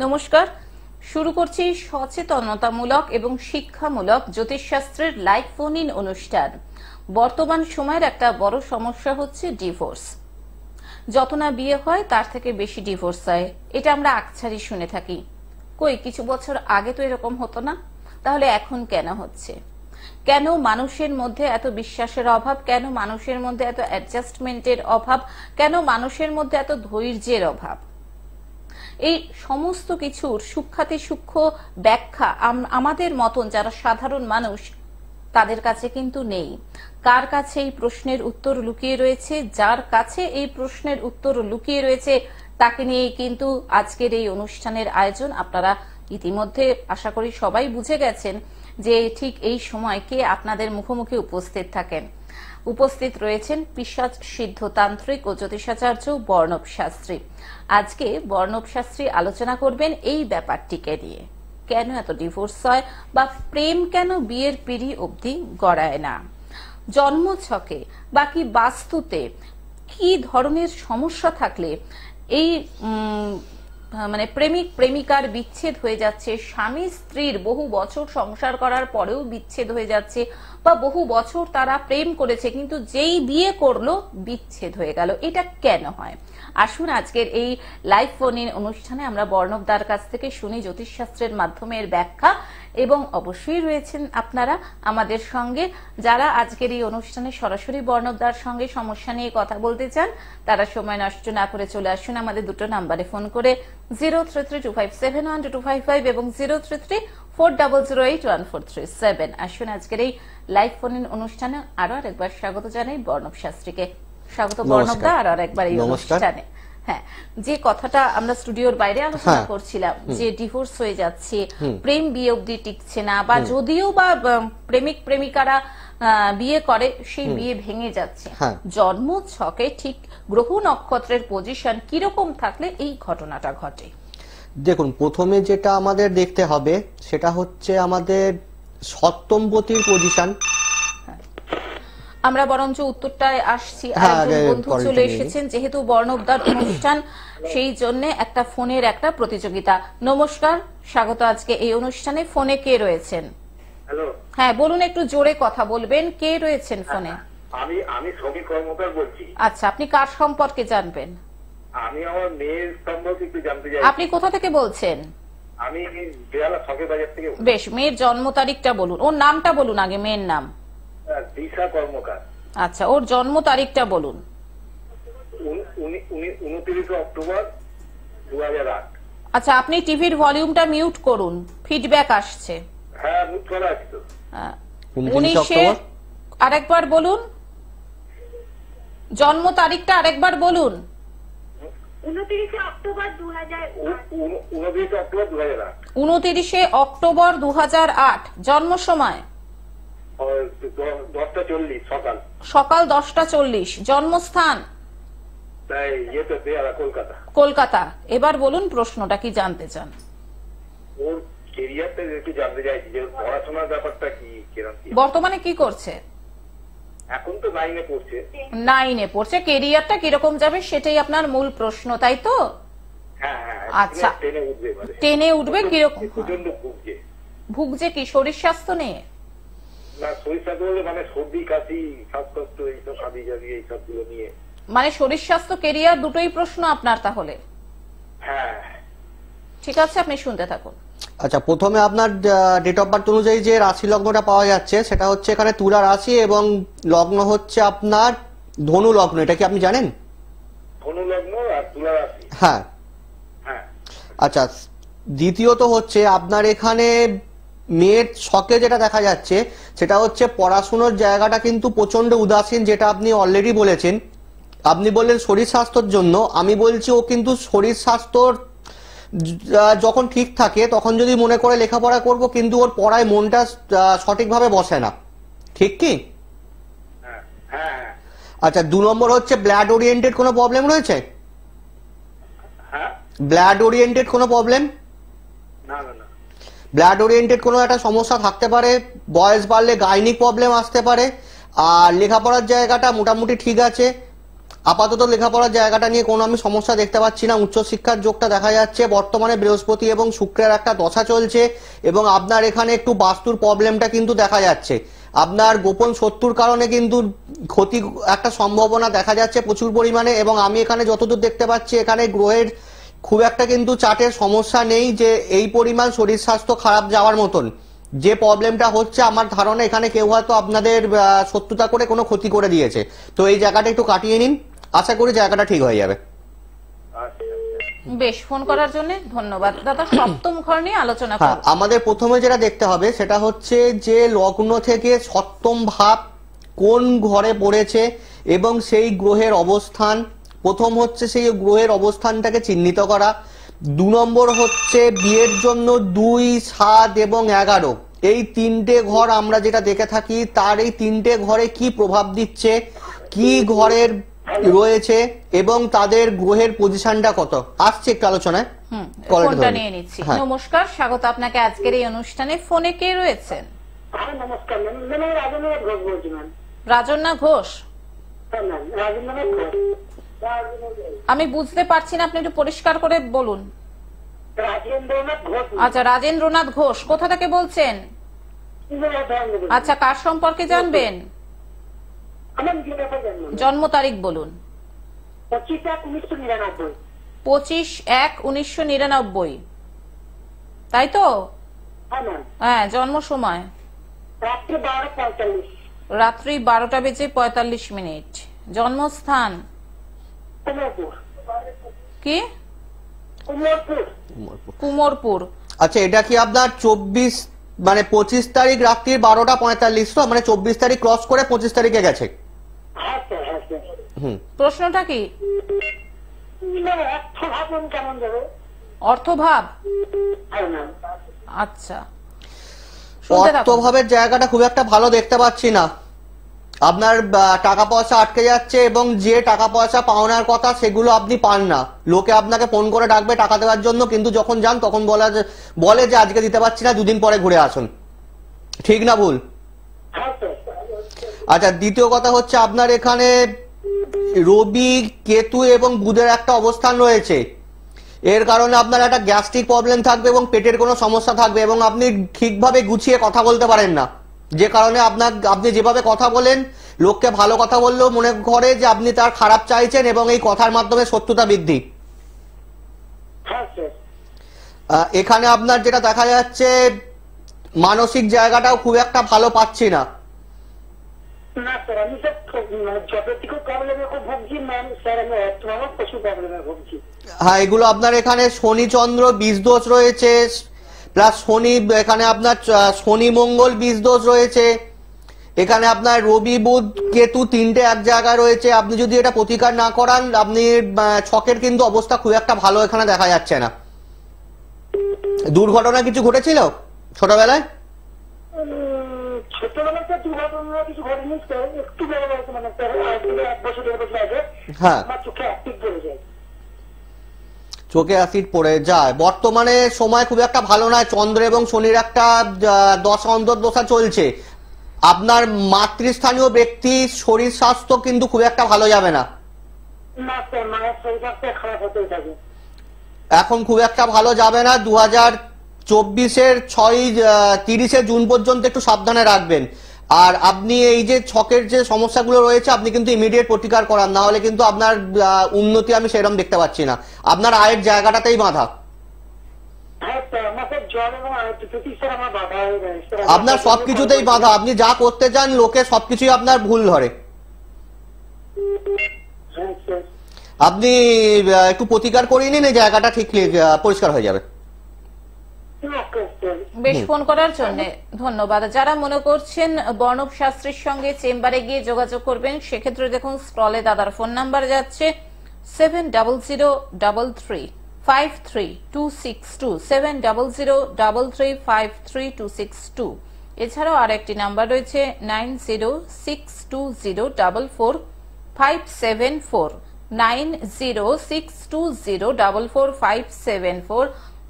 নমস্কার, শুরু করছি সচেতনতামূলক এবং শিক্ষামূলক জ্যোতিষশাস্ত্রের লাইভ ফোন ইন অনুষ্ঠান। বর্তমান সময়ের একটা বড় সমস্যা হচ্ছে ডিভোর্স। যত না বিয়ে হয় তার থেকে বেশি ডিভোর্স হয়, এটা আমরা আকছারি শুনে থাকি। কই কিছু বছর আগে তো এরকম হতো না, তাহলে এখন কেন হচ্ছে? কেন মানুষের মধ্যে এত বিশ্বাসের অভাব? কেন মানুষের মধ্যে এত অ্যাডজাস্টমেন্টের অভাব? কেন মানুষের মধ্যে এত ধৈর্যের অভাব? এই সমস্ত কিছুর সূক্ষ্মাতি সূক্ষ্ম ব্যাখ্যা আমাদের মতন যারা সাধারণ মানুষ তাদের কাছে কিন্তু নেই। কার কাছে এই প্রশ্নের উত্তর লুকিয়ে রয়েছে? যার কাছে এই প্রশ্নের উত্তর লুকিয়ে রয়েছে তাকে নিয়ে কিন্তু আজকের এই অনুষ্ঠানের আয়োজন। আপনারা ইতিমধ্যে আশা করি সবাই বুঝে গেছেন যে ঠিক এই সময় কে আপনাদের মুখোমুখি উপস্থিত থাকেন। উপস্থিত রয়েছেন পিশাচ সিদ্ধতান্ত্রিক ও জ্যোতিষাচার্য বর্ণব শাস্ত্রী। আজকে বর্ণব শাস্ত্রী আলোচনা করবেন এই ব্যাপারটিকে নিয়ে, কেন এত ডিভোর্স হয় বা প্রেম কেন বিয়ের পিঁড়ি অবধি গড়ায় না, জন্মছকে বা কি বাস্তুতে কি ধরনের সমস্যা থাকলে এই মানে প্রেমিক প্রেমিকার বিচ্ছেদ হয়ে যাচ্ছে, স্বামী স্ত্রীর বহু বছর সংসার করার পরেও বিচ্ছেদ হয়ে যাচ্ছে, বা বহু বছর তারা প্রেম করেছে কিন্তু যেই বিয়ে করলো বিচ্ছেদ হয়ে গেল, এটা কেন হয়? আসুন আজকের এই লাইভ ফোন ইন অনুষ্ঠানে আমরা বর্ণবদার কাছ থেকে শুনি জ্যোতিষশাস্ত্রের মাধ্যমে এর ব্যাখ্যা। এবং অবশ্যই রয়েছেন আপনারা আমাদের সঙ্গে যারা আজকের এই অনুষ্ঠানে সরাসরি বর্ণবদার সঙ্গে সমস্যা নিয়ে কথা বলতে চান, তারা সময় নষ্ট না করে চলে আসুন আমাদের দুটো নাম্বারে ফোন করে 0332571225 এবং 033400814337। আসুন আজকের এই লাইভ ফোন ইন অনুষ্ঠানে আরো আরেকবার স্বাগত জানাই বর্ণব শাস্ত্রীকে। স্বাগত বর্ণবদা আরো আরেকবার এই অনুষ্ঠানে। হ্যাঁ, যে কথাটা আমরা স্টুডিওর বাইরে আলোচনা করছিলাম যে ডিভোর্স হয়ে যাচ্ছে, প্রেম বিয়ে অবধি টিকছে না, বা যদিও বা প্রেমিক প্রেমিকারা বিয়ে করে সেই বিয়ে ভেঙে যাচ্ছে, জন্ম ছকে ঠিক গ্রহ নক্ষত্রের পজিশন কিরকম থাকলে এই ঘটনাটা ঘটে? দেখুন, প্রথমে যেটা আমাদের দেখতে হবে সেটা হচ্ছে আমাদের সপ্তমপতির পজিশন। আমরা বরঞ্চ উত্তরটায় আসছি। বন্ধু চলে এসেছেন, যেহেতু বর্ণবদার অনুষ্ঠান সেই জন্য একটা ফোনের একটা প্রতিযোগিতা। নমস্কার, স্বাগত আজকে এই অনুষ্ঠানে। ফোনে কে রয়েছেন? হ্যালো, হ্যাঁ বলুন, একটু জোরে কথা বলবেন। কে রয়েছেন ফোনে? আমি শ্রমিক কর্মকার বলছি। আচ্ছা, আপনি কার সম্পর্কে জানবেন? আমি আমার মেয়ের সম্পর্কে একটু জানতে চাই। আপনি কোথা থেকে বলছেন? আমি বেহালা শখের বাজার থেকে। বেশ, মেয়ের জন্ম তারিখটা বলুন, ওর নামটা বলুন আগে, মেয়ের নাম। দিশা কর্মকার। আচ্ছা, ওর জন্ম তারিখটা বলুন। 29 অক্টোবর 2008। আচ্ছা, আপনি টিভির ভলিউমটা মিউট করুন, ফিডব্যাক আসছে। হ্যাঁ, মিউট করা আছে তো। 19 আরেকবার বলুন, জন্ম তারিখটা আরেকবার বলুন। 29 অক্টোবর 2008। 29 অক্টোবর 2008। জন্ম সময় 10:40 সকাল 10:40। জন্মস্থান কলকাতা। কলকাতা। এবার বলুন প্রশ্নটা কি জানতে চান? ওর ক্যারিয়ারটা একটু জানতে চাইছি, যে পড়াশোনার ব্যাপারটা কি কিরকম, বর্তমানে কি করছে? এখন তো 9-এ পড়ছে। 9-এ পড়ছে, ক্যারিয়ারটা কিরকম যাবে সেটাই আপনার মূল প্রশ্ন, তাই তো? হ্যাঁ হ্যাঁ। আচ্ছা, 10-এ উঠবে, কিরকম ভুগছে? কি শরীর স্বাস্থ্য নিয়ে? না, শরীর স্বাস্থ্য মানে সর্দি কাশি শ্বাসকষ্ট এইসব হাবি জাবি এইসবগুলো নিয়ে। মানে শরীর স্বাস্থ্য ক্যারিয়ার দুটোই প্রশ্ন আপনার তাহলে? হ্যাঁ ঠিক আছে, আপনি শুনতে থাকুন। আচ্ছা, প্রথমে আপনার ডেট অফ বার্থ অনুযায়ী যে রাশি লগ্নটা পাওয়া যাচ্ছে সেটা হচ্ছে এখানে তুলা রাশি এবং লগ্ন হচ্ছে আপনার ধনু লগ্ন। এটা কি আপনি জানেন? ধনু লগ্ন আর তুলা রাশি। হ্যাঁ হ্যাঁ। আচ্ছা, দ্বিতীয়ত হচ্ছে আপনার এখানে মেয়ের ছকে যেটা দেখা যাচ্ছে সেটা হচ্ছে পড়াশোনার জায়গাটা কিন্তু প্রচন্ড উদাসীন, যেটা আপনি অলরেডি বলেছেন। আপনি বললেন শরীর স্বাস্থ্যের জন্য, আমি বলছি ও কিন্তু শরীর স্বাস্থ্যর যখন ঠিক থাকে তখন যদি মনে করে লেখাপড়া করব, কিন্তু ওর পড়ায় মনটা সঠিকভাবে বসে না, ঠিক কি? আচ্ছা, 2 নম্বর হচ্ছে ব্লাড ওরিয়েন্টেড কোনো প্রবলেম রয়েছে? ব্লাড ওরিয়েন্টেড কোনো প্রবলেম? না না না। ব্লাড ওরিয়েন্টেড কোনো একটা সমস্যা থাকতে পারে, বয়স বাড়লে গাইনিক প্রবলেম আসতে পারে, আর লেখাপড়ার জায়গাটা মোটামুটি ঠিক আছে। আপাতত লেখাপড়ার জায়গাটা নিয়ে কোনো আমি সমস্যা দেখতে পাচ্ছি না। উচ্চশিক্ষার যোগটা দেখা যাচ্ছে। বর্তমানে বৃহস্পতি এবং শুক্রের একটা দশা চলছে এবং আপনার এখানে একটু বাস্তুর প্রবলেমটা কিন্তু দেখা যাচ্ছে। আপনার গোপন শত্রুর কারণে কিন্তু ক্ষতি একটা সম্ভাবনা দেখা যাচ্ছে প্রচুর পরিমাণে। এবং আমি এখানে যতদূর দেখতে পাচ্ছি এখানে গ্রহের খুব একটা কিন্তু চার্টের সমস্যা নেই যে এই পরিমাণ শরীর স্বাস্থ্য খারাপ যাওয়ার মতন। যে প্রবলেমটা হচ্ছে আমার ধারণা এখানে কেউ হয়তো আপনাদের শত্রুতা করে কোনো ক্ষতি করে দিয়েছে। তো এই জায়গাটা একটু কাটিয়ে নিন, আশা করি জায়গাটা ঠিক হয়ে যাবে। আচ্ছা বেশ, ফোন করার জন্য ধন্যবাদ দাদা। সপ্তম ঘর নিয়ে আলোচনা হ্যাঁ, করব। আমাদের প্রথমে যেটা দেখতে হবে সেটা হচ্ছে যে লগ্ন থেকে সপ্তম ভাব কোন ঘরে পড়েছে এবং সেই গ্রহের অবস্থান। প্রথম হচ্ছে সেই গ্রহের অবস্থানটাকে চিহ্নিত করা। 2 নম্বর হচ্ছে বিয়ের জন্য 2, 7 এবং 11 এই 3টে ঘর আমরা যেটা দেখে থাকি তার এই 3টে ঘরে কি প্রভাব দিচ্ছে, কি ঘরের রয়েছে এবং তাদের গ্রহের পজিশনটা কত আসছে একটু আলোচনায়। ফোনটা নিয়ে নিচ্ছি। নমস্কার, স্বাগত আপনাকে আজকের এই অনুষ্ঠানে। ফোনে কে রয়েছেন? হ্যাঁ নমস্কার ম্যাম, ম্যাম রাজেন্দ্রনাথ ঘোষ বলছি ম্যাম। রাজন্না ঘোষ? হ্যাঁ ম্যাম, রাজেন্দ্রনাথ ঘোষ। আমি বুঝতে পারছি না, আপনি একটু পরিষ্কার করে বলুন। রাজেন্দ্রনাথ ঘোষ। আচ্ছা, রাজেন্দ্রনাথ ঘোষ কোথা থেকে বলছেন? আচ্ছা, কার সম্পর্কে জানবেন? আমার নিজের ব্যাপারে জানলাম। জন্ম তারিখ বলুন। 25/1/1999। 25/1/1999, তাই তো? হ্যাঁ ম্যাম। হ্যাঁ, জন্ম সময় রাত্রি 12:45। রাত্রি 12:45। জন্মস্থান কুমোরপুর। কি? কুমোরপুর। কুমোরপুর। আচ্ছা, এটা কি আপনার 25 তারিখ রাত্রি 12:45 তো, মানে 24 তারিখ ক্রস করে 25 তারিখে গেছে? হ্যাঁ স্যার, হ্যাঁ স্যার। প্রশ্নটা কি? অর্থ ভাবন কেমন যাবে? অর্থভাব? হ্যাঁ ম্যাম। আচ্ছা, শুনতে থাকুন। অর্থভাবের জায়গাটা খুব একটা ভালো দেখতে পাচ্ছি না। আপনার টাকা পয়সা আটকে যাচ্ছে এবং যে টাকা পয়সা পাওনার কথা সেগুলো আপনি পান না। লোকে আপনাকে ফোন করে ডাকবে টাকা দেওয়ার জন্য, কিন্তু যখন যান তখন বলে যে আজকে দিতে পারছি না, 2 দিন পরে ঘুরে আসুন। ঠিক না ভুল? হ্যাঁ স্যার। আচ্ছা, দ্বিতীয় কথা হচ্ছে আপনার এখানে রবি, কেতু এবং বুধের একটা অবস্থান রয়েছে। এর কারণে আপনার একটা গ্যাস্ট্রিক প্রবলেম থাকবে এবং পেটের কোনো সমস্যা থাকবে এবং আপনি ঠিকভাবে গুছিয়ে কথা বলতে পারেন না, যে কারণে আপনি যেভাবে কথা বলেন লোককে ভালো কথা বললেও মনে করে যে আপনি তার খারাপ চাইছেন এবং এই কথার মাধ্যমে শত্রুতা বৃদ্ধি। হ্যাঁ স্যার। এখানে আপনার যেটা দেখা যাচ্ছে মানসিক জায়গাটাও খুব একটা ভালো পাচ্ছি না। না স্যার, আমি স্যার যতটুকু প্রবলেমে ভুগছি ম্যাম স্যার, আমি অর্থভাবে প্রচুর প্রবলেমে ভুগছি। হ্যাঁ, এগুলো আপনার এখানে শনি চন্দ্র বীজ দোষ রয়েছে, প্লাস শনি, এখানে আপনার শনি মঙ্গল বীজ দোষ রয়েছে। এখানে আপনার রবি বুধ কেতু 3টে এক জায়গায় রয়েছে। আপনি যদি এটা প্রতিকার না করান আপনি ছকের কিন্তু অবস্থা খুব একটা ভালো এখানে দেখা যাচ্ছে না। দুর্ঘটনা কিছু ঘটেছিল ছোটবেলায়? ছোটবেলায় স্যার দুর্ঘটনা কিছু ঘটেনি স্যার, একটু বড় বয়সে মানে স্যার 1 বছর 1.5 বছর আগে হ্যাঁ, আমার চোখে অ্যাসিড পড়ে যায়। চোখে অ্যাসিড পড়ে যায়। বর্তমানে সময় খুব একটা ভালো নয়। চন্দ্র এবং শনির একটা দশা অন্তর্দশা চলছে। আপনার মাতৃস্থানীয় ব্যক্তির শরীর স্বাস্থ্য কিন্তু খুব একটা ভালো যাবে না। না স্যার, মায়ের শরীর স্বাস্থ্য খারাপ হতেই থাকে। এখন খুব একটা ভালো যাবে না। 2024-এর 30 জুন পর্যন্ত একটু সাবধানে রাখবেন। আর আপনি এই যে ছকের যে সমস্যাগুলো রয়েছে আপনি কিন্তু ইমিডিয়েট প্রতিকার করান, না হলে কিন্তু আপনার উন্নতি আমি সেরকম দেখতে পাচ্ছি না। আপনার আয়ের জায়গাটাতেই বাধা। হ্যাঁ স্যার, আমার স্যার জ্বর এবং আয়ুর্বেদিক স্যার আমার বাধা হয়ে যায় স্যার। আপনার সবকিছুতেই বাধা। আপনি যা করতে চান লোকে সবকিছুই আপনার ভুল ধরে। হ্যাঁ স্যার। আপনি একটু প্রতিকার করিয়ে নিন, এই জায়গাটা ঠিক পরিষ্কার হয়ে যাবে। বেশ, ফোন করার জন্য ধন্যবাদ। যারা মনে করছেন বর্ণব শাস্ত্রীর সঙ্গে চেম্বারে গিয়ে যোগাযোগ করবেন, সেক্ষেত্রে দেখুন স্ক্রলে দাদার ফোন নাম্বার যাচ্ছে 7003533262 7003533262। এছাড়াও আরেকটি নাম্বার রয়েছে 9062044574 9062044574।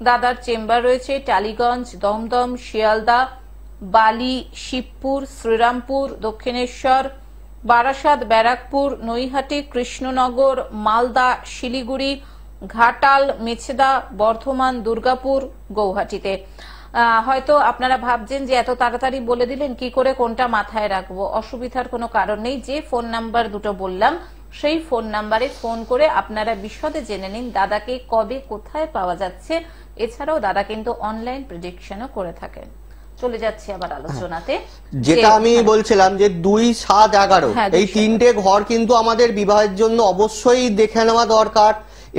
দাদার চেম্বার রয়েছে টালিগঞ্জ, দমদম, শিয়ালদা, বালি, শিবপুর, শ্রীরামপুর, দক্ষিণেশ্বর, বারাসাত, ব্যারাকপুর, নৈহাটি, কৃষ্ণনগর, মালদা, শিলিগুড়ি, ঘাটাল, মেছেদা, বর্ধমান, দুর্গাপুর, গৌহাটিতে। হয়তো আপনারা ভাবছেন যে এত তাড়াতাড়ি বলে দিলেন, কি করে কোনটা মাথায় রাখবো। অসুবিধার কোনো কারণ নেই। যে ফোন নাম্বার দুটো বললাম সেই ফোন নাম্বারে ফোন করে আপনারা বিশদে জেনে নিন দাদাকে কবে কোথায় পাওয়া যাচ্ছে। এছাড়াও দাদা কিন্তু অনলাইন প্রেডিকশনও করে থাকেন। চলে যাচ্ছি আবার আলোচনাতে। যেটা আমি বলছিলাম যে 2, 7, 11 হ্যাঁ, এই 3টে ঘর কিন্তু আমাদের বিবাহের জন্য অবশ্যই দেখে নেওয়া দরকার।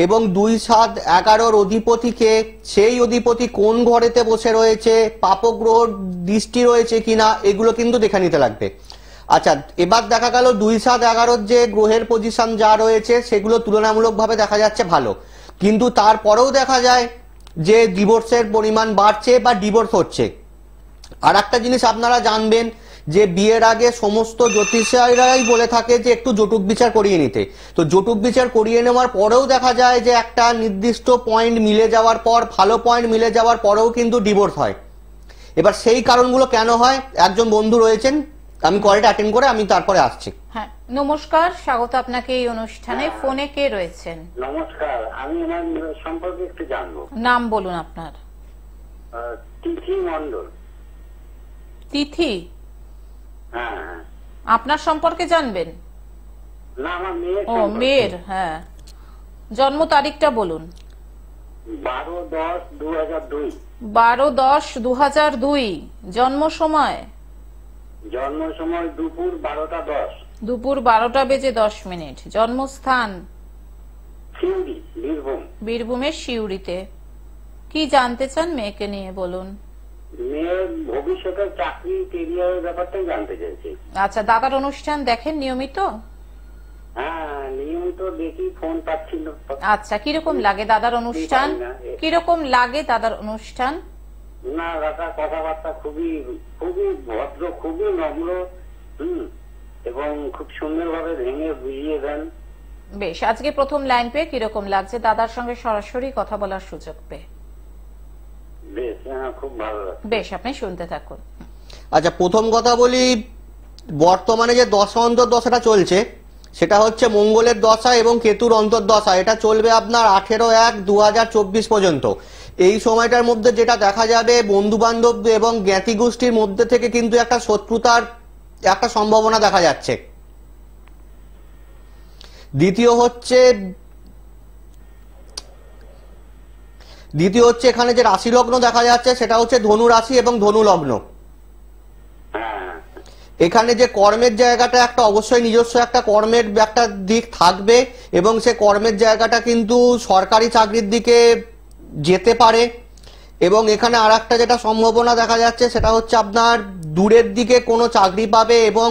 এবং 2, 7, 11 অধিপতিকে, সেই অধিপতি কোন ঘরেতে বসে রয়েছে, পাপগ্রহ দৃষ্টি রয়েছে কিনা, এগুলো কিন্তু দেখে নিতে লাগবে। আচ্ছা, এবার দেখা গেল 2, 7, 11 যে গ্রহের পজিশন যা রয়েছে সেগুলো তুলনামূলকভাবে দেখা যাচ্ছে ভালো, কিন্তু তারপরেও দেখা যায় যে ডিভোর্সের পরিমাণ বাড়ছে বা ডিভোর্স হচ্ছে। আর একটা জিনিস আপনারা জানবেন যে বিয়ের আগে সমস্ত জ্যোতিষীরাই বলে থাকে যে একটু জটুক বিচার করিয়ে নিতে। তো জটুক বিচার করিয়ে নেওয়ার পরেও দেখা যায় যে একটা নির্দিষ্ট পয়েন্ট মিলে যাওয়ার পর, ভালো পয়েন্ট মিলে যাওয়ার পরেও কিন্তু ডিভোর্স হয়। এবার সেই কারণগুলো কেন হয়, একজন বন্ধু রয়েছেন, আমি কলটা অ্যাটেন্ড করে আমি তারপরে আসছি। হ্যাঁ, নমস্কার, স্বাগত আপনাকে এই অনুষ্ঠানে। ফোনে কে রয়েছেন? নমস্কার, আমি আমার সম্পর্কে একটু জানবো। নাম বলুন আপনার। তিথি মন্ডল। তিথি? হ্যাঁ হ্যাঁ। আপনার সম্পর্কে জানবেন? না, আমার মেয়ের ও, মেয়ের। হ্যাঁ, জন্ম তারিখটা বলুন। 12-10-2002। 12-10-2002। জন্ম সময়? জন্ম সময় দুপুর 12টা 10। দুপুর 12:10। জন্মস্থান? সিউড়ি, বীরভূম। বীরভূমের সিউড়িতে। কি জানতে চান মেয়েকে নিয়ে বলুন। মেয়ের ভবিষ্যতের চাকরি, কেরিয়ারের ব্যাপারটাই জানতে চাইছি। আচ্ছা, দাদার অনুষ্ঠান দেখেন নিয়মিত? হ্যাঁ, নিয়মিত দেখি, ফোন পাচ্ছি না। আচ্ছা, কিরকম লাগে দাদার অনুষ্ঠান? কিরকম লাগে দাদার অনুষ্ঠান? না দাদা, কথাবার্তা খুবই খুবই ভদ্র, খুবই নম্র, এবং খুব সুন্দরভাবে ভেঙে বুঝিয়ে দেন। বেশ, আজকে প্রথম লাইন পেয়ে কিরকম লাগছে দাদার সঙ্গে সরাসরি কথা বলার সুযোগ পেয়ে? বেশ, হ্যাঁ, খুব ভালো লাগছে। বেশ, আপনি শুনতে থাকুন। আচ্ছা, প্রথম কথা বলি, বর্তমানে যে দশা অন্তর্দশাটা চলছে সেটা হচ্ছে মঙ্গলের দশা এবং কেতুর অন্তর্দশা। এটা চলবে আপনার 18-1-2024 পর্যন্ত। এই সময়টার মধ্যে যেটা দেখা যাবে, বন্ধু বান্ধব এবং জ্ঞাতি গোষ্ঠীর মধ্যে থেকে কিন্তু একটা শত্রুতার একটা সম্ভাবনা দেখা যাচ্ছে। দ্বিতীয় হচ্ছে এখানে যে রাশি লগ্ন দেখা যাচ্ছে সেটা হচ্ছে ধনু রাশি এবং ধনু লগ্ন। এখানে যে কর্মের জায়গাটা, একটা অবশ্যই নিজস্ব একটা কর্মের একটা দিক থাকবে এবং সে কর্মের জায়গাটা কিন্তু সরকারি চাকরির দিকে যেতে পারে। এবং এখানে আর একটা যেটা সম্ভাবনা দেখা যাচ্ছে সেটা হচ্ছে আপনার দূরের দিকে কোনো চাকরি পাবে এবং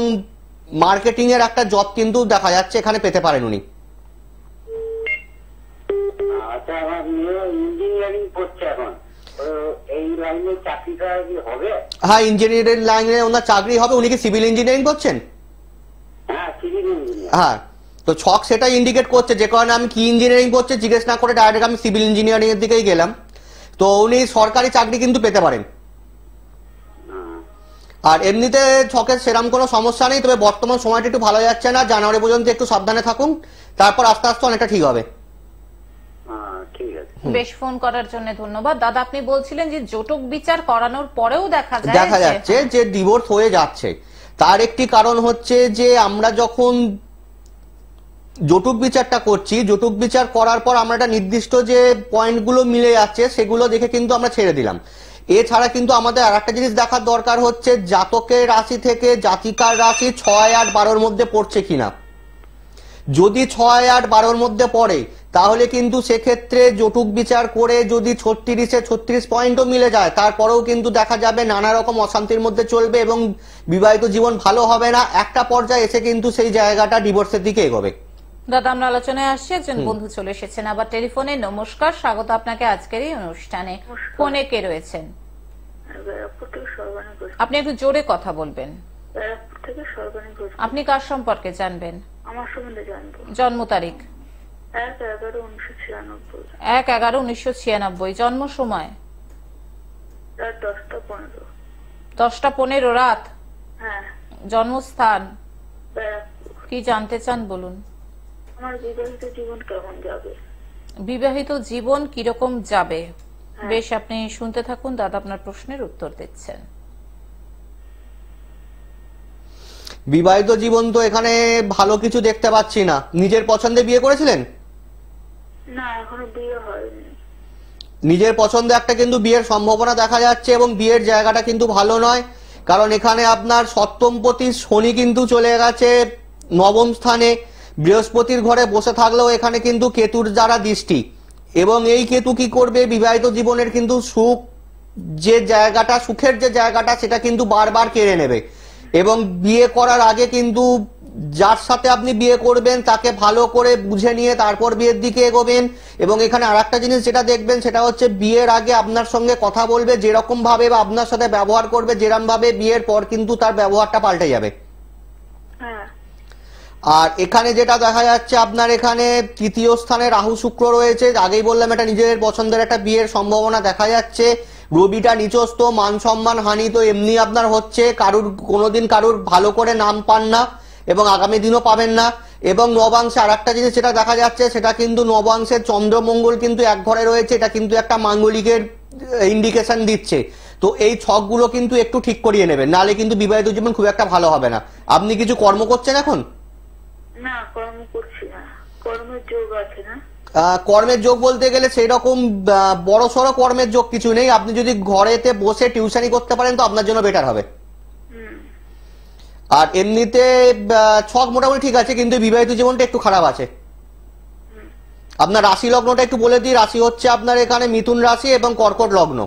মার্কেটিং এর একটা জব কিন্তু দেখা যাচ্ছে এখানে পেতে পারেন উনি। আচ্ছা, আমার মেয়ে ইঞ্জিনিয়ারিং পড়ছে এখন, এই লাইনে চাকরিটা কি হবে? হ্যাঁ, ইঞ্জিনিয়ারিং লাইনে ওনার চাকরি হবে। উনি কি সিভিল ইঞ্জিনিয়ারিং করছেন? হ্যাঁ, সিভিল ইঞ্জিনিয়ার। হ্যাঁ, তো ছক সেটা ইন্ডিকেট করছে, যে কারণে আমি কি ইঞ্জিনিয়ারিং করছে জিজ্ঞেস না করে ডাইরেক্ট আমি সিভিল ইঞ্জিনিয়ারিং এর দিকেই গেলাম। তো উনি সরকারি চাকরি কিন্তু পেতে পারেন। আর এমনিতে ছকের সেরকম কোনো সমস্যা নেই, তবে বর্তমান সময়টা একটু ভালো যাচ্ছে না। জানুয়ারি পর্যন্ত একটু সাবধানে থাকুন, তারপর আস্তে আস্তে অনেকটা ঠিক হবে। ঠিক আছে। বেশ, ফোন করার জন্য ধন্যবাদ। দাদা, আপনি বলছিলেন যে জটক বিচার করানোর পরেও দেখা যাচ্ছে যে ডিভোর্স হয়ে যাচ্ছে। তার একটি কারণ হচ্ছে যে আমরা যখন জটক বিচারটা করছি, জটক বিচার করার পর আমরা একটা নির্দিষ্ট যে পয়েন্টগুলো মিলে যাচ্ছে সেগুলো দেখে কিন্তু আমরা ছেড়ে দিলাম। এছাড়া কিন্তু আমাদের আর একটা জিনিস দেখার দরকার হচ্ছে জাতকের রাশি থেকে জাতিকার রাশি 6, 8, 12 মধ্যে পড়ছে কিনা। যদি 6, 8, 12 মধ্যে পড়ে তাহলে কিন্তু সেক্ষেত্রে জটক বিচার করে যদি 36 পয়েন্টও মিলে যায়, তারপরেও কিন্তু দেখা যাবে নানা রকম অশান্তির মধ্যে চলবে এবং বিবাহিত জীবন ভালো হবে না। একটা পর্যায়ে এসে কিন্তু সেই জায়গাটা ডিভোর্সের দিকে এগোবে। দাদা, আমরা আলোচনায় আসছি, একজন বন্ধু চলে এসেছেন আবার টেলিফোনে। নমস্কার, স্বাগত আপনাকে আজকের এই অনুষ্ঠানে। ফোনে কে রয়েছেন? আপনি একটু জোরে কথা বলবেন। আপনি কার সম্পর্কে জানবেন? আমার সম্বন্ধে জানবো। জন্ম তারিখ? 1-11-1996। 1-11-1996। জন্ম সময়? রাত 10টা 15। 10টা 15 রাত? হ্যাঁ। জন্মস্থান? ব্যারাকপুর। কি জানতে চান বলুন। আমার বিবাহিত জীবন কেমন যাবে? বিবাহিত জীবন কিরকম যাবে? বেশ, আপনি শুনতে থাকুন, দাদা আপনার প্রশ্নের উত্তর দিচ্ছেন। বিবাহিত জীবন তো এখানে ভালো কিছু দেখতে পাচ্ছি না। নিজের পছন্দে বিয়ে করেছিলেন? না, এখনো বিয়ে হয়নি। নিজের পছন্দে একটা কিন্তু বিয়ের সম্ভাবনা দেখা যাচ্ছে এবং বিয়ের জায়গাটা কিন্তু ভালো নয়, কারণ এখানে আপনার সপ্তমপতি শনি কিন্তু চলে গেছে নবম স্থানে, বৃহস্পতির ঘরে বসে থাকলেও এখানে কিন্তু কেতুর দ্বারা দৃষ্টি, এবং এই কেতু কি করবে, বিবাহিত জীবনের কিন্তু সুখ যে জায়গাটা, সুখের যে জায়গাটা সেটা কিন্তু বারবার কেড়ে নেবে। এবং বিয়ে করার আগে কিন্তু যার সাথে আপনি বিয়ে করবেন তাকে ভালো করে বুঝে নিয়ে তারপর বিয়ের দিকে এগোবেন। এবং এখানে আরেকটা জিনিস যেটা দেখবেন সেটা হচ্ছে বিয়ের আগে আপনার সঙ্গে কথা বলবে যেরকম ভাবে বা আপনার সাথে ব্যবহার করবে যেরকম ভাবে, বিয়ের পর কিন্তু তার ব্যবহারটা পাল্টে যাবে। হ্যাঁ। আর এখানে যেটা দেখা যাচ্ছে আপনার এখানে তৃতীয় স্থানে রাহু শুক্র রয়েছে, আগেই বললাম এটা নিজের পছন্দের একটা বিয়ের সম্ভাবনা দেখা যাচ্ছে। রবিটা নিচস্থ, মান সম্মান হানি তো এমনি আপনার হচ্ছে, কারুর কোনোদিন কারুর ভালো করে নাম পান না এবং আগামী দিনও পাবেন না। এবং নবাংশে আর একটা জিনিস যেটা দেখা যাচ্ছে সেটা কিন্তু নবাংশের চন্দ্রমঙ্গল কিন্তু এক ঘরে রয়েছে, এটা কিন্তু একটা মাঙ্গলিকের ইন্ডিকেশন দিচ্ছে। তো এই ছকগুলো কিন্তু একটু ঠিক করিয়ে নেবেন, নাহলে কিন্তু বিবাহিত জীবন খুব একটা ভালো হবে না। আপনি কিছু কর্ম করছেন এখন? না, কর্ম করছি না। কর্মের যোগ আছে না? কর্মের যোগ বলতে গেলে সেই রকম বড় সড়ো কর্মের যোগ কিছু নেই। আপনি যদি ঘরেতে বসে টিউশনি করতে পারেন তো আপনার জন্য বেটার হবে। আর এমনিতে ছক মোটামুটি ঠিক আছে, কিন্তু বিবাহিত জীবনটা একটু খারাপ আছে। আপনার রাশি লগ্নটা একটু বলে দিই। রাশি হচ্ছে আপনার এখানে মিথুন রাশি এবং কর্কট লগ্ন,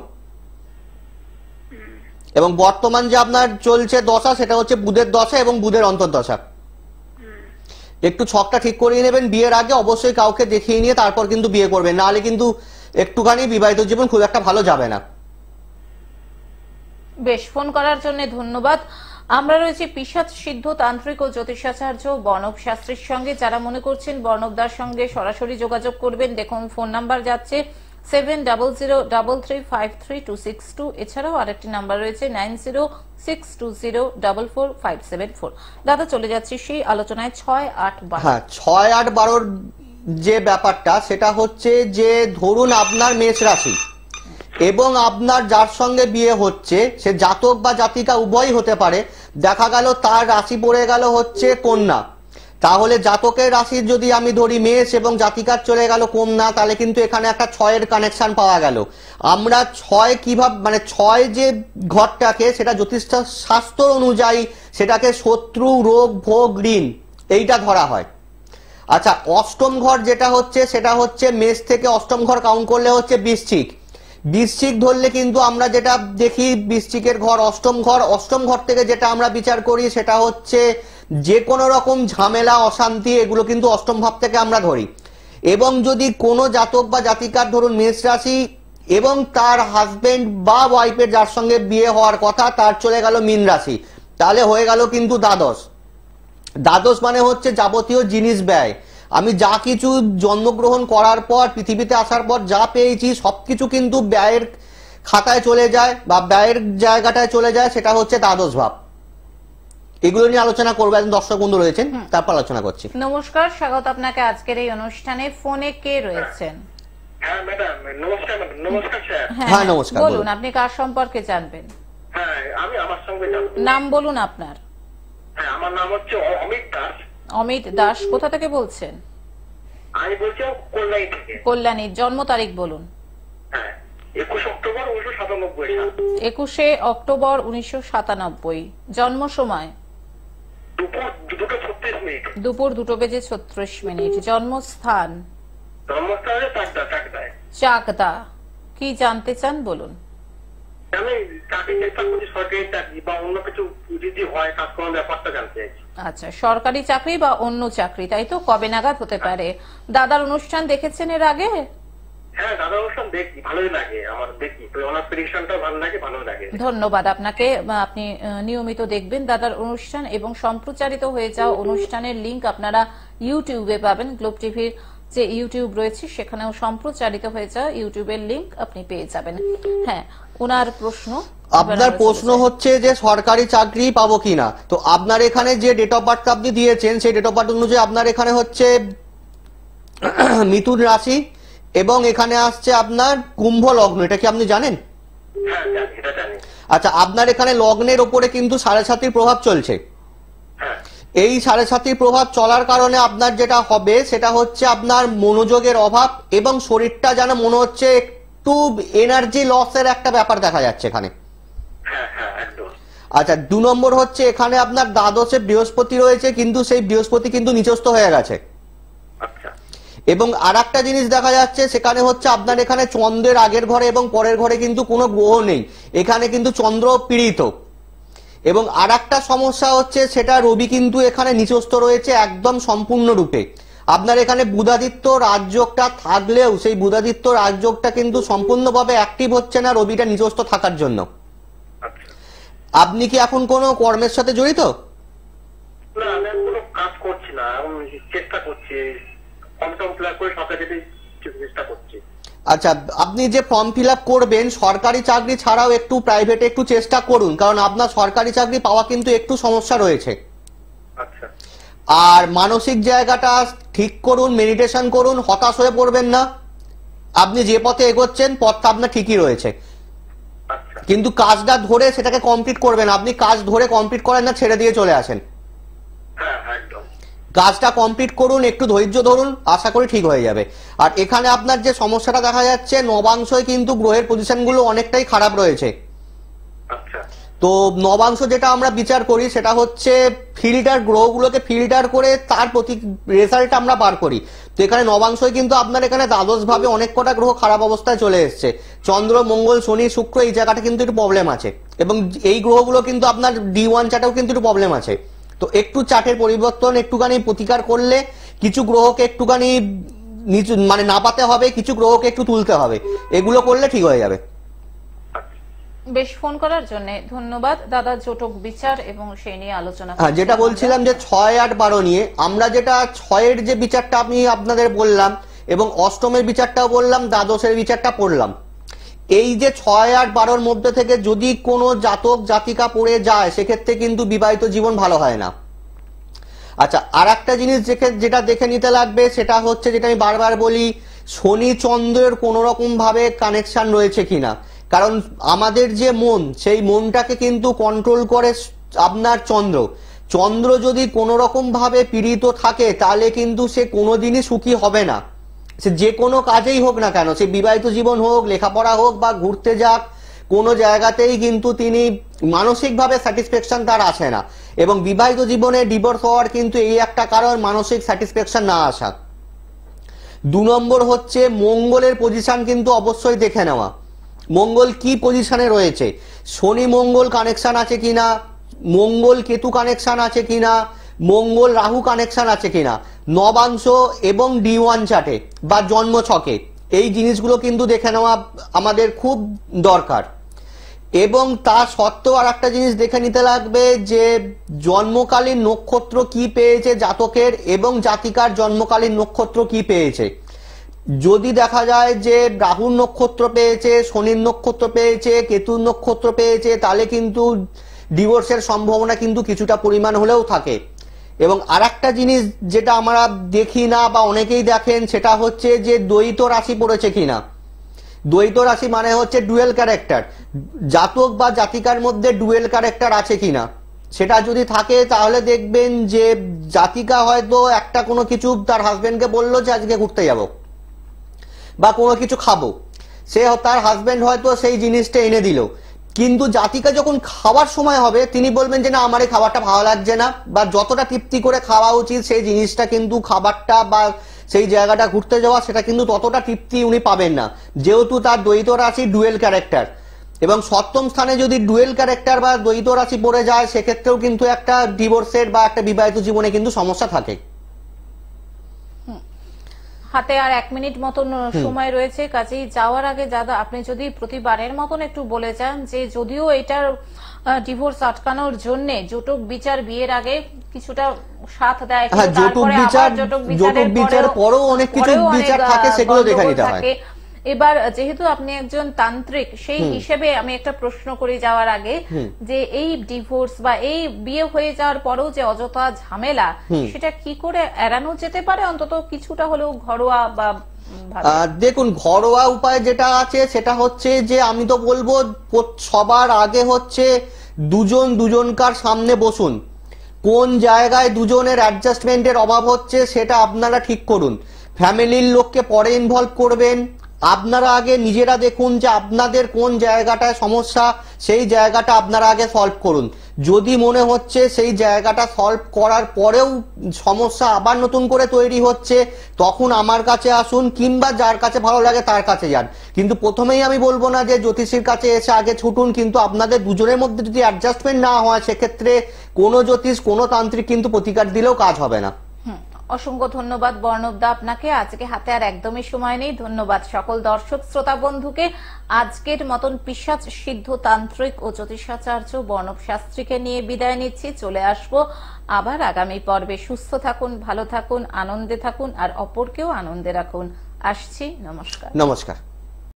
এবং বর্তমান যে আপনার চলছে দশা সেটা হচ্ছে বুধের দশা এবং বুধের অন্তর্দশা। একটু ছকটা ঠিক করিয়ে নেবেন। বিয়ের আগে অবশ্যই কাউকে দেখিয়ে নিয়ে তারপর কিন্তু বিয়ে করবেন, নাহলে কিন্তু একটুখানি বিবাহিত জীবন খুব একটা ভালো যাবে না। বেশ, ফোন করার জন্য ধন্যবাদ। আমরা রয়েছি পিশাচ সিদ্ধ তান্ত্রিক ও জ্যোতিষাচার্য বর্ণব শাস্ত্রীর সঙ্গে। যারা মনে করছেন বর্ণবদার সঙ্গে সরাসরি যোগাযোগ করবেন, দেখুন ফোন নাম্বার যাচ্ছে 7003353262। এছাড়াও আরেকটি নাম্বার রয়েছে 9062044574। দাদা চলে যাচ্ছি সেই আলোচনায় 6-8-12। হ্যাঁ, 6-8-12 যে ব্যাপারটা সেটা হচ্ছে যে ধরুন আপনার মেষ রাশি এবং আপনার যার সঙ্গে বিয়ে হচ্ছে সে জাতক বা জাতিকা উভয়ই হতে পারে। দেখা গেল তার রাশি পড়ে গেল হচ্ছে কন্যা, তাহলে জাতকের রাশি যদি আমি ধরি মেষ এবং জাতিকার চলে গেল কন্যা, তাহলে কিন্তু এখানে একটা 6-এর কানেকশন পাওয়া গেল। আমরা 6 কিভাবে, মানে 6 যে ঘরটাকে সেটা জ্যোতিষ শাস্ত্র অনুযায়ী সেটাকে শত্রু, রোগ, ভোগ, ঋণ এইটা ধরা হয়। আচ্ছা, অষ্টম ঘর যেটা হচ্ছে সেটা হচ্ছে মেষ থেকে অষ্টম ঘর কাউন্ট করলে হচ্ছে বৃশ্চিক। বৃশ্চিক ধরলে কিন্তু আমরা যেটা দেখি বৃশ্চিকের ঘর অষ্টম ঘর, অষ্টম ঘর থেকে যেটা আমরা বিচার করি সেটা হচ্ছে যে কোনো রকম ঝামেলা, অশান্তি, এগুলো কিন্তু অষ্টম ভাব থেকে আমরা ধরি। এবং যদি কোনো জাতক বা জাতিকার ধরুন মেষ রাশি এবং তার হাজবেন্ড বা ওয়াইফের যার সঙ্গে বিয়ে হওয়ার কথা তার চলে গেল মীন রাশি, তাহলে হয়ে গেল কিন্তু দ্বাদশ। দ্বাদশ মানে হচ্ছে যাবতীয় জিনিস ব্যয়। আমি যা কিছু জন্মগ্রহণ করার পর পৃথিবীতে আসার পর যা পেয়েছি সবকিছু কিন্তু ব্যয়ের খাতায় চলে যায় বা ব্যয়ের জায়গাটায় চলে যায়, সেটা হচ্ছে দ্বাদশ ভাব। এগুলো নিয়ে আলোচনা করবো, একজন দর্শক বন্ধু রয়েছেন তারপর আলোচনা করছি। নমস্কার, স্বাগত আপনাকে আজকের এই অনুষ্ঠানে। ফোনে কে রয়েছেন? হ্যাঁ ম্যাডাম, নমস্কার ম্যাডাম। নমস্কার স্যার। হ্যাঁ নমস্কার, বলুন আপনি কার সম্পর্কে জানবেন? হ্যাঁ, আমি আমার সঙ্গে যাব। নাম বলুন আপনার। হ্যাঁ, আমার নাম হচ্ছে অমিত দাস। অমিত দাস, কোথা থেকে বলছেন? আমি বলছি কল্যাণী থেকে। কল্যাণী। জন্ম তারিখ বলুন। হ্যাঁ, 21 অক্টোবর 1997 সাল। 21 অক্টোবর 1997। জন্ম সময় দুপুর 2:36। দুপুর 2:36। জন্মস্থান জন্মস্থানে চাকদায়। চাকদা। কি জানতে চান বলুন। আমি চাকরি চেষ্টা করছি, সরকারি চাকরি বা অন্য কিছু যদি হয় কাজকর্মের ব্যাপারটা জানতে চাইছি। আচ্ছা, সরকারি চাকরি বা অন্য চাকরি, তাই তো? কবে নাগাদ হতে পারে? দাদার অনুষ্ঠান দেখেছেন এর আগে? হ্যাঁ, দাদা অনুষ্ঠান দেখি, ভালোই লাগে আমার, দেখি তো ওনার প্রেডিকশনটা ভালো লাগে, ভালো লাগে। ধন্যবাদ আপনাকে। আপনি নিয়মিত দেখবেন দাদার অনুষ্ঠান এবং সম্প্রচারিত হয়ে যাওয়া অনুষ্ঠানের লিংক আপনারা ইউটিউবে পাবেন, গ্লোব টিভির যে ইউটিউব রয়েছে সেখানেও সম্প্রচারিত হয়ে যাওয়া ইউটিউবের লিংক আপনি পেয়ে যাবেন। হ্যাঁ, ওনার প্রশ্ন। আপনার প্রশ্ন হচ্ছে যে সরকারি চাকরি পাবো কিনা। তো আপনার এখানে যে ডেট অফ বার্থ আপনি দিয়েছেন সেই ডেট অফ বার্থ অনুযায়ী আপনার এখানে হচ্ছে মিথুন রাশি এবং এখানে আসছে আপনার কুম্ভ লগ্ন, এটা কি আপনি জানেন? হ্যাঁ জানি, এটা জানি। আচ্ছা, আপনার এখানে লগ্নের ওপরে কিন্তু 7.5 প্রভাব চলছে। হ্যাঁ এই 7.5 প্রভাব চলার কারণে আপনার যেটা হবে সেটা হচ্ছে আপনার মনোযোগের অভাব এবং শরীরটা যেন মনে হচ্ছে একটু এনার্জি লসের একটা ব্যাপার দেখা যাচ্ছে এখানে। হ্যাঁ হ্যাঁ একদম। আচ্ছা, 2 নম্বর হচ্ছে এখানে আপনার দ্বাদশে বৃহস্পতি রয়েছে, কিন্তু সেই বৃহস্পতি কিন্তু নিচস্থ হয়ে গেছে। আচ্ছা এবং আর একটা জিনিস দেখা যাচ্ছে সেখানে হচ্ছে আপনার এখানে চন্দ্রের আগের ঘরে এবং পরের ঘরে কিন্তু কোনো গ্রহ নেই, এখানে কিন্তু চন্দ্র পীড়িত। এবং আর একটা সমস্যা হচ্ছে সেটা রবি কিন্তু এখানে নিচস্থ রয়েছে একদম সম্পূর্ণরূপে। আপনার এখানে বুধাদিত্য রাজযোগটা থাকলেও সেই বুধাদিত্য রাজযোগটা কিন্তু সম্পূর্ণভাবে অ্যাক্টিভ হচ্ছে না রবিটা নিচস্থ থাকার জন্য। আচ্ছা। আপনি কি এখন কোনো কর্মের সাথে জড়িত? না, আমি আর কোনো কাজ করছি না, এখন চেষ্টা করছি, ফর্ম টর্ম ফিল আপ করে সরকারি চেষ্টা করছি। আচ্ছা, আপনি যে ফর্ম ফিল আপ করবেন সরকারি চাকরি ছাড়াও একটু প্রাইভেটে একটু চেষ্টা করুন, কারণ আপনার সরকারি চাকরি পাওয়া কিন্তু একটু সমস্যা রয়েছে। আচ্ছা। আর মানসিক জায়গাটা ঠিক করুন, মেডিটেশন করুন, হতাশ হয়ে পড়বেন না। আপনি যে পথে এগোচ্ছেন পথটা আপনার ঠিকই রয়েছে, আচ্ছা। কিন্তু কাজটা ধরে সেটাকে কমপ্লিট করবেন। আপনি কাজ ধরে কমপ্লিট করেন না, ছেড়ে দিয়ে চলে আসেন। হ্যাঁ একদম। কাজটা কমপ্লিট করুন, একটু ধৈর্য ধরুন, আশা করি ঠিক হয়ে যাবে। আর এখানে আপনার যে সমস্যাটা দেখা যাচ্ছে নবাংশই কিন্তু গ্রহের পজিশনগুলো অনেকটাই খারাপ রয়েছে। আচ্ছা। তো নবাংশ যেটা আমরা বিচার করি সেটা হচ্ছে ফিল্টার, গ্রহগুলোকে ফিল্টার করে তার প্রতি রেজাল্ট আমরা বার করি। তো এখানে নবাংশই কিন্তু আপনার এখানে দ্বাদশ ভাবে অনেক কটা গ্রহ খারাপ অবস্থায় চলে এসছে। চন্দ্র, মঙ্গল, শনি, শুক্র এই জায়গাটা কিন্তু একটু প্রবলেম আছে, এবং এই গ্রহগুলো কিন্তু আপনার D1 চার্টেও কিন্তু একটু প্রবলেম আছে। তো একটু চার্টের পরিবর্তন একটুখানি প্রতিকার করলে কিছু গ্রহকে একটুখানি নিচু মানে নাপাতে হবে, কিছু গ্রহকে একটু তুলতে হবে, এগুলো করলে ঠিক হয়ে যাবে। বেশ, ফোন করার জন্য ধন্যবাদ দাদা। জটক বিচার এবং সেই নিয়ে আলোচনা হ্যাঁ, যেটা বলছিলাম যে 6, 8, 12 নিয়ে আমরা যেটা 6-এর যে বিচারটা আমি আপনাদের বললাম এবং অষ্টমের বিচারটাও বললাম, দ্বাদশের বিচারটা পড়লাম। এই যে 6, 8, 12-র মধ্যে থেকে যদি কোনো জাতক জাতিকা পড়ে যায় সেক্ষেত্রে কিন্তু বিবাহিত জীবন ভালো হয় না। আচ্ছা, আর একটা জিনিস যেটা দেখে নিতে লাগবে সেটা হচ্ছে যেটা আমি বারবার বলি, শনি চন্দ্রের কোন রকম ভাবে কানেকশন রয়েছে কিনা। কারণ আমাদের যে মন, সেই মনটাকে কিন্তু কন্ট্রোল করে আপনার চন্দ্র। চন্দ্র যদি কোনো রকম ভাবে পীড়িত থাকে তাহলে কিন্তু সে কোনোদিনই সুখী হবে না। সে যে কোনো কাজেই হোক না কেন, সে বিবাহিত জীবন হোক, লেখাপড়া হোক বা ঘুরতে যাক, কোনো জায়গাতেই কিন্তু তিনি মানসিকভাবে স্যাটিসফ্যাকশন তার আসে না। এবং বিবাহিত জীবনে ডিভোর্স হওয়ার কিন্তু এই একটা কারণ, মানসিক স্যাটিসফ্যাকশন না আসা। 2 নম্বর হচ্ছে মঙ্গলের পজিশন কিন্তু অবশ্যই দেখে নেওয়া, মঙ্গল কি পজিশনে রয়েছে, শনি মঙ্গল কানেকশন আছে কিনা, মঙ্গল কেতু কানেকশন আছে কিনা, মঙ্গল রাহু কানেকশন আছে কিনা, নবাংশ এবং D1 চার্টে বা জন্ম ছকে এই জিনিসগুলো কিন্তু দেখে নেওয়া আমাদের খুব দরকার। এবং তা সত্ত্বেও আর একটা জিনিস দেখে নিতে লাগবে যে জন্মকালীন নক্ষত্র কি পেয়েছে জাতকের এবং জাতিকার জন্মকালীন নক্ষত্র কি পেয়েছে। যদি দেখা যায় যে রাহুর নক্ষত্র পেয়েছে, শনির নক্ষত্র পেয়েছে, কেতুর নক্ষত্র পেয়েছে, তাহলে কিন্তু ডিভোর্সের সম্ভাবনা কিন্তু কিছুটা পরিমাণ হলেও থাকে। এবং আর একটা জিনিস যেটা আমরা দেখি না বা অনেকেই দেখেন সেটা হচ্ছে যে দ্বৈত রাশি পড়েছে কিনা। দ্বৈত রাশি মানে হচ্ছে ডুয়েল ক্যারেক্টার, জাতক বা জাতিকার মধ্যে ডুয়েল ক্যারেক্টার আছে কিনা। সেটা যদি থাকে তাহলে দেখবেন যে জাতিকা হয়তো একটা কোনো কিছু তার হাজবেন্ডকে বললো যে আজকে ঘুরতে যাব বা কোনো কিছু খাবো, সে তার হাজবেন্ড হয়তো সেই জিনিসটা এনে দিল, কিন্তু জাতিকা যখন খাওয়ার সময় হবে তিনি বলবেন যে না আমার এই খাবারটা ভালো লাগছে না, বা যতটা তৃপ্তি করে খাওয়া উচিত সেই জিনিসটা কিন্তু খাবারটা বা সেই জায়গাটা ঘুরতে যাওয়া সেটা কিন্তু ততটা তৃপ্তি উনি পাবেন না, যেহেতু তার দ্বৈত রাশি ডুয়েল ক্যারেক্টার। এবং সপ্তম স্থানে যদি ডুয়েল ক্যারেক্টার বা দ্বৈত রাশি পড়ে যায় সেক্ষেত্রেও কিন্তু একটা ডিভোর্সের বা একটা বিবাহিত জীবনে কিন্তু সমস্যা থাকে। হাতে আর 1 মিনিট মতন সময় রয়েছে, কাজেই যাওয়ার আগে দাদা আপনি যদি প্রতিবারের মতন একটু বলে যান যে যদিও এটার ডিভোর্স আটকানোর জন্য জটক বিচার বিয়ের আগে কিছুটা সাথ দেয়, তারপরে আবার জটক বিচারের পরেও অনেক কিছু বিচার থাকে, সেগুলো দেখে নিতে হয়। এবার যেহেতু আপনি একজন তান্ত্রিক সেই হিসেবে আমি একটা প্রশ্ন করে যাওয়ার আগে, যে এই ডিভোর্স বা এই বিয়ে হয়ে যাওয়ার পরেও যে অযথা ঝামেলা, সেটা কি করে এড়ানো যেতে পারে অন্তত কিছুটা হলেও ঘরোয়া বা দেখুন, ঘরোয়া উপায় যেটা আছে সেটা হচ্ছে যে আমি তো বলবো সবার আগে হচ্ছে দুজন দুজনকার সামনে বসুন, কোন জায়গায় দুজনের অ্যাডজাস্টমেন্টের অভাব হচ্ছে সেটা আপনারা ঠিক করুন। ফ্যামিলির লোককে পরে ইনভলভ করবেন, আপনারা আগে নিজেরা দেখুন যে আপনাদের কোন জায়গাটায় সমস্যা, সেই জায়গাটা আপনারা আগে সলভ করুন। যদি মনে হচ্ছে সেই জায়গাটা সলভ করার পরেও সমস্যা আবার নতুন করে তৈরি হচ্ছে, তখন আমার কাছে আসুন, কিংবা যার কাছে ভালো লাগে তার কাছে যান। কিন্তু প্রথমেই আমি বলবো না যে জ্যোতিষীর কাছে এসে আগে ছুটুন, কিন্তু আপনাদের দুজনের মধ্যে যদি অ্যাডজাস্টমেন্ট না হয় সেক্ষেত্রে কোনো জ্যোতিষ কোনো তান্ত্রিক কিন্তু প্রতিকার দিলেও কাজ হবে না। অসংখ্য ধন্যবাদ বর্ণবদা আপনাকে, আজকে হাতে আর একদমই সময় নেই। ধন্যবাদ সকল দর্শক শ্রোতা বন্ধুকে। আজকের মতন পিশাচ সিদ্ধ তান্ত্রিক ও জ্যোতিষাচার্য বর্ণব শাস্ত্রীকে নিয়ে বিদায় নিচ্ছি। চলে আসবো আবার আগামী পর্বে। সুস্থ থাকুন, ভালো থাকুন, আনন্দে থাকুন আর অপরকেও আনন্দে রাখুন। আসছি, নমস্কার। নমস্কার।